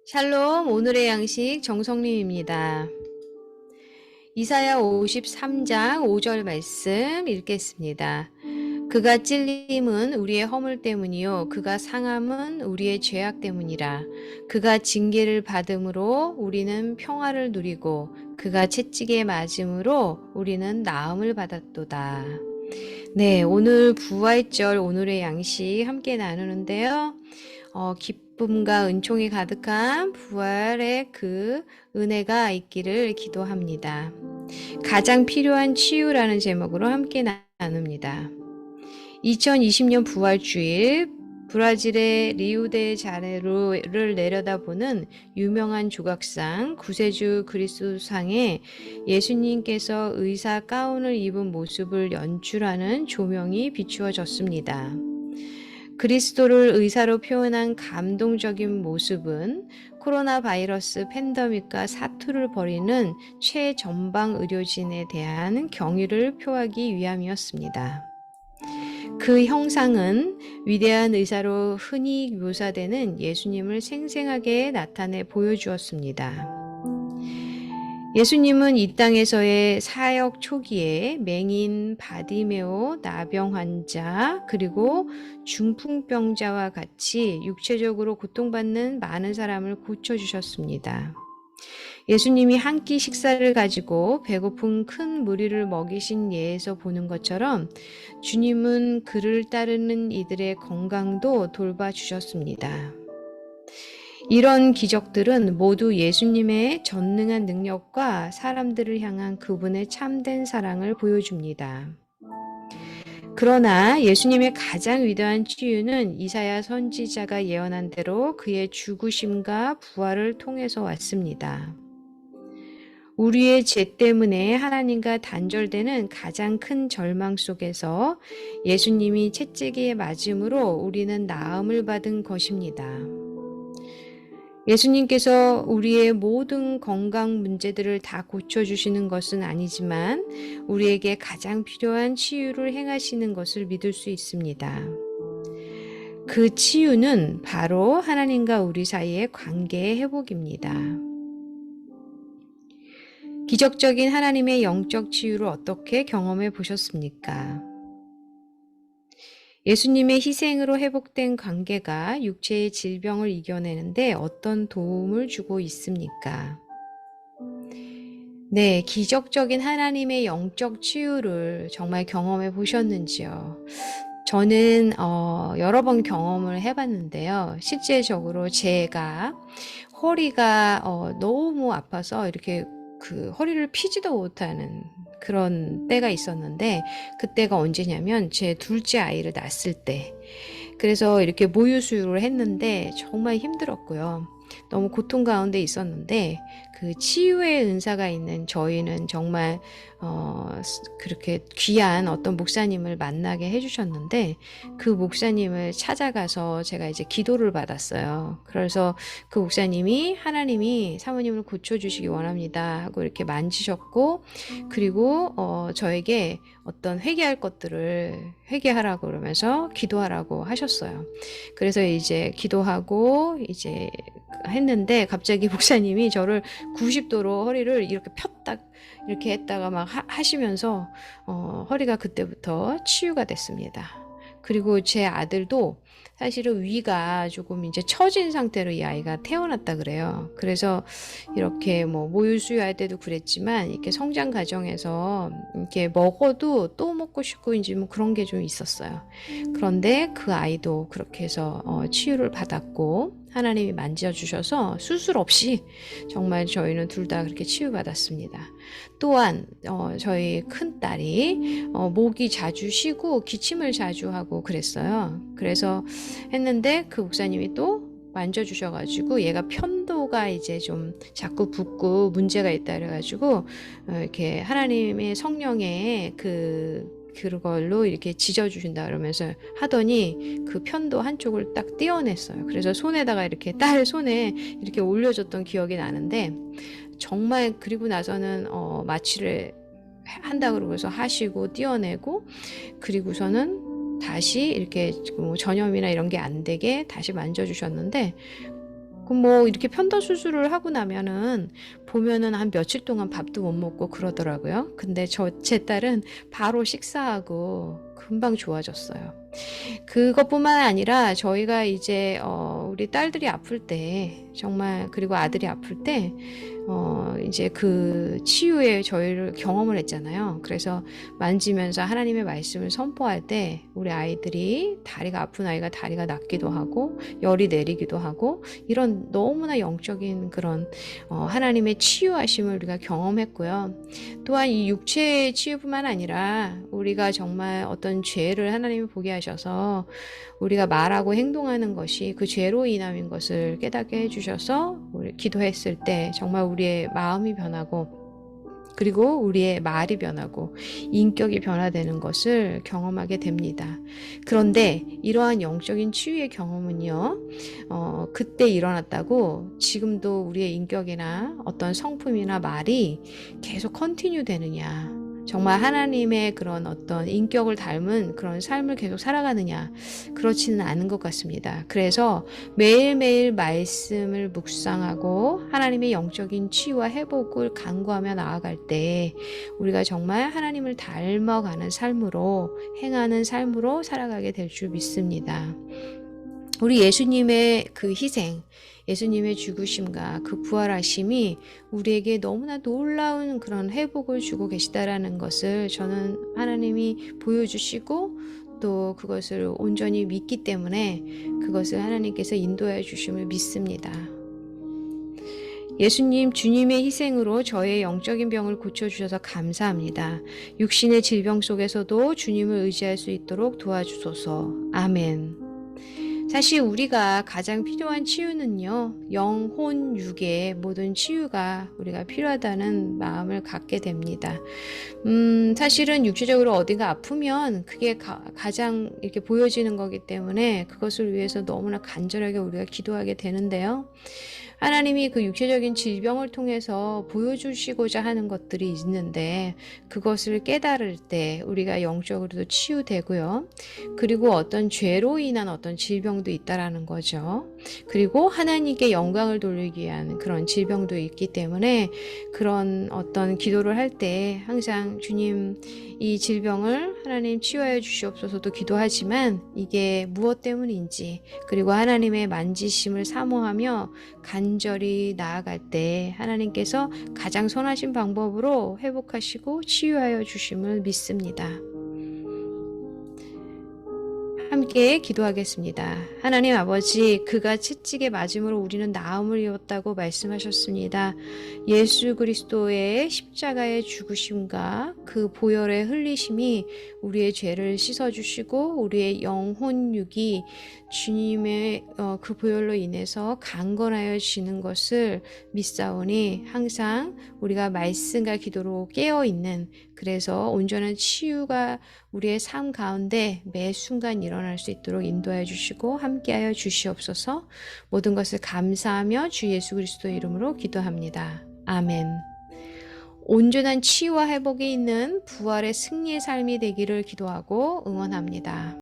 샬롬, 오늘의 양식 정성림입니다. 이사야 53장 5절 말씀 읽겠습니다. 그가 찔림은 우리의 허물 때문이요 그가 상함은 우리의 죄악 때문이라. 그가 징계를 받음으로 우리는 평화를 누리고 그가 채찍에 맞음으로 우리는 나음을 받았도다. 네, 오늘 부활절 오늘의 양식 함께 나누는데요. 기쁨과 은총이 가득한 부활의 그 은혜가 있기를 기도합니다. 가장 필요한 치유라는 제목으로 함께 나눕니다. 2020년 부활주일 브라질의 리우데자네이루를 내려다보는 유명한 조각상 구세주 그리스도상에 예수님께서 의사 가운을 입은 모습을 연출하는 조명이 비추어졌습니다. 그리스도를 의사로 표현한 감동적인 모습은 코로나 바이러스 팬데믹과 사투를 벌이는 최전방 의료진에 대한 경의를 표하기 위함이었습니다. 그 형상은 위대한 의사로 흔히 묘사되는 예수님을 생생하게 나타내 보여주었습니다. 예수님은 이 땅에서의 사역 초기에 맹인, 바디메오, 나병 환자, 그리고 중풍병자와 같이 육체적으로 고통받는 많은 사람을 고쳐주셨습니다. 예수님이 한 끼 식사를 가지고 배고픈 큰 무리를 먹이신 예에서 보는 것처럼 주님은 그를 따르는 이들의 건강도 돌봐주셨습니다. 이런 기적들은 모두 예수님의 전능한 능력과 사람들을 향한 그분의 참된 사랑을 보여줍니다. 그러나 예수님의 가장 위대한 치유는 이사야 선지자가 예언한 대로 그의 죽으심과 부활을 통해서 왔습니다. 우리의 죄 때문에 하나님과 단절되는 가장 큰 절망 속에서 예수님이 채찍에 맞음으로 우리는 나음을 받은 것입니다. 예수님께서 우리의 모든 건강 문제들을 다 고쳐주시는 것은 아니지만 우리에게 가장 필요한 치유를 행하시는 것을 믿을 수 있습니다. 그 치유는 바로 하나님과 우리 사이의 관계의 회복입니다. 기적적인 하나님의 영적 치유를 어떻게 경험해 보셨습니까? 예수님의 희생으로 회복된 관계가 육체의 질병을 이겨내는데 어떤 도움을 주고 있습니까? 네, 기적적인 하나님의 영적 치유를 정말 경험해 보셨는지요? 저는 여러 번 경험을 해봤는데요. 실제적으로 제가 허리가 너무 아파서 이렇게 그 허리를 피지도 못하는 그런 때가 있었는데 그때가 언제냐면 제 둘째 아이를 낳았을 때 그래서 이렇게 모유 수유를 했는데 정말 힘들었고요. 너무 고통 가운데 있었는데 그 치유의 은사가 있는 저희는 정말 그렇게 귀한 어떤 목사님을 만나게 해주셨는데 그 목사님을 찾아가서 제가 이제 기도를 받았어요. 그래서 그 목사님이 하나님이 사모님을 고쳐주시기 원합니다 하고 이렇게 만지셨고 그리고 저에게 어떤 회개할 것들을 회개하라고 그러면서 기도하라고 하셨어요. 그래서 이제 기도하고 이제 했는데 갑자기 목사님이 저를 90도로 허리를 이렇게 폈다 이렇게 했다가 막 하시면서 허리가 그때부터 치유가 됐습니다. 그리고 제 아들도 사실은 위가 조금 이제 처진 상태로 이 아이가 태어났다 그래요. 그래서 이렇게 뭐 모유 수유할 때도 그랬지만 이렇게 성장 과정에서 이렇게 먹어도 또 먹고 싶고 이제 뭐 그런 게 좀 있었어요. 그런데 그 아이도 그렇게 해서 치유를 받았고 하나님이 만져주셔서 수술 없이 정말 저희는 둘 다 그렇게 치유받았습니다. 또한 저희 큰딸이 목이 자주 쉬고 기침을 자주 하고 그랬어요. 그래서 했는데 그 목사님이 또 만져주셔가지고 얘가 편도가 이제 좀 자꾸 붓고 문제가 있다 그래가지고 이렇게 하나님의 성령의 그걸로 이렇게 지져주신다 그러면서 하더니 그 편도 한쪽을 딱 떼어냈어요. 그래서 손에다가 이렇게 딸 손에 이렇게 올려줬던 기억이 나는데 정말 그리고 나서는 마취를 한다 그러고서 하시고 떼어내고 그리고서는 다시 이렇게 뭐 전염이나 이런 게 안 되게 다시 만져주셨는데, 뭐 이렇게 편도 수술을 하고 나면은 보면은 한 며칠 동안 밥도 못 먹고 그러더라고요. 근데 제 딸은 바로 식사하고 금방 좋아졌어요. 그것뿐만 아니라 저희가 이제 우리 딸들이 아플 때 정말, 그리고 아들이 아플 때 이제 그 치유에 저희를 경험을 했잖아요. 그래서 만지면서 하나님의 말씀을 선포할 때 우리 아이들이, 다리가 아픈 아이가 다리가 낫기도 하고 열이 내리기도 하고, 이런 너무나 영적인 그런 하나님의 치유하심을 우리가 경험했고요. 또한 이 육체의 치유뿐만 아니라 우리가 정말 어떤 죄를 하나님이 보게 하셔서 우리가 말하고 행동하는 것이 그 죄로 인함인 것을 깨닫게 해주셔서 우리 기도했을 때 정말 우리의 마음이 변하고, 그리고 우리의 말이 변하고 인격이 변화되는 것을 경험하게 됩니다. 그런데 이러한 영적인 치유의 경험은요, 그때 일어났다고 지금도 우리의 인격이나 어떤 성품이나 말이 계속 컨티뉴 되느냐, 정말 하나님의 그런 어떤 인격을 닮은 그런 삶을 계속 살아가느냐, 그렇지는 않은 것 같습니다. 그래서 매일매일 말씀을 묵상하고 하나님의 영적인 치유와 회복을 간구하며 나아갈 때 우리가 정말 하나님을 닮아가는 삶으로, 행하는 삶으로 살아가게 될 줄 믿습니다. 우리 예수님의 그 희생, 예수님의 죽으심과 그 부활하심이 우리에게 너무나 놀라운 그런 회복을 주고 계시다라는 것을 저는 하나님이 보여주시고 또 그것을 온전히 믿기 때문에 그것을 하나님께서 인도해 주심을 믿습니다. 예수님, 주님의 희생으로 저의 영적인 병을 고쳐주셔서 감사합니다. 육신의 질병 속에서도 주님을 의지할 수 있도록 도와주소서. 아멘. 사실 우리가 가장 필요한 치유는요, 영혼, 육의 모든 치유가 우리가 필요하다는 마음을 갖게 됩니다. 사실은 육체적으로 어디가 아프면 그게 가장 이렇게 보여지는 거기 때문에 그것을 위해서 너무나 간절하게 우리가 기도하게 되는데요. 하나님이 그 육체적인 질병을 통해서 보여주시고자 하는 것들이 있는데 그것을 깨달을 때 우리가 영적으로도 치유되고요. 그리고 어떤 죄로 인한 어떤 질병도 있다라는 거죠. 그리고 하나님께 영광을 돌리기 위한 그런 질병도 있기 때문에 그런 어떤 기도를 할 때 항상 주님, 이 질병을 하나님 치유하여 주시옵소서도 기도하지만 이게 무엇 때문인지, 그리고 하나님의 만지심을 사모하며 간절히 나아갈 때 하나님께서 가장 선하신 방법으로 회복하시고 치유하여 주심을 믿습니다. 함께 기도하겠습니다. 하나님 아버지, 그가 채찍에 맞음으로 우리는 나음을 입었다고 말씀하셨습니다. 예수 그리스도의 십자가의 죽으심과 그 보혈의 흘리심이 우리의 죄를 씻어주시고 우리의 영혼 육이 주님의 그 보혈로 인해서 강건하여지는 것을 믿사오니 항상 우리가 말씀과 기도로 깨어있는, 그래서 온전한 치유가 우리의 삶 가운데 매 순간 일어날 수 있도록 인도하여 주시고 함께하여 주시옵소서. 모든 것을 감사하며 주 예수 그리스도의 이름으로 기도합니다. 아멘. 온전한 치유와 회복이 있는 부활의 승리의 삶이 되기를 기도하고 응원합니다.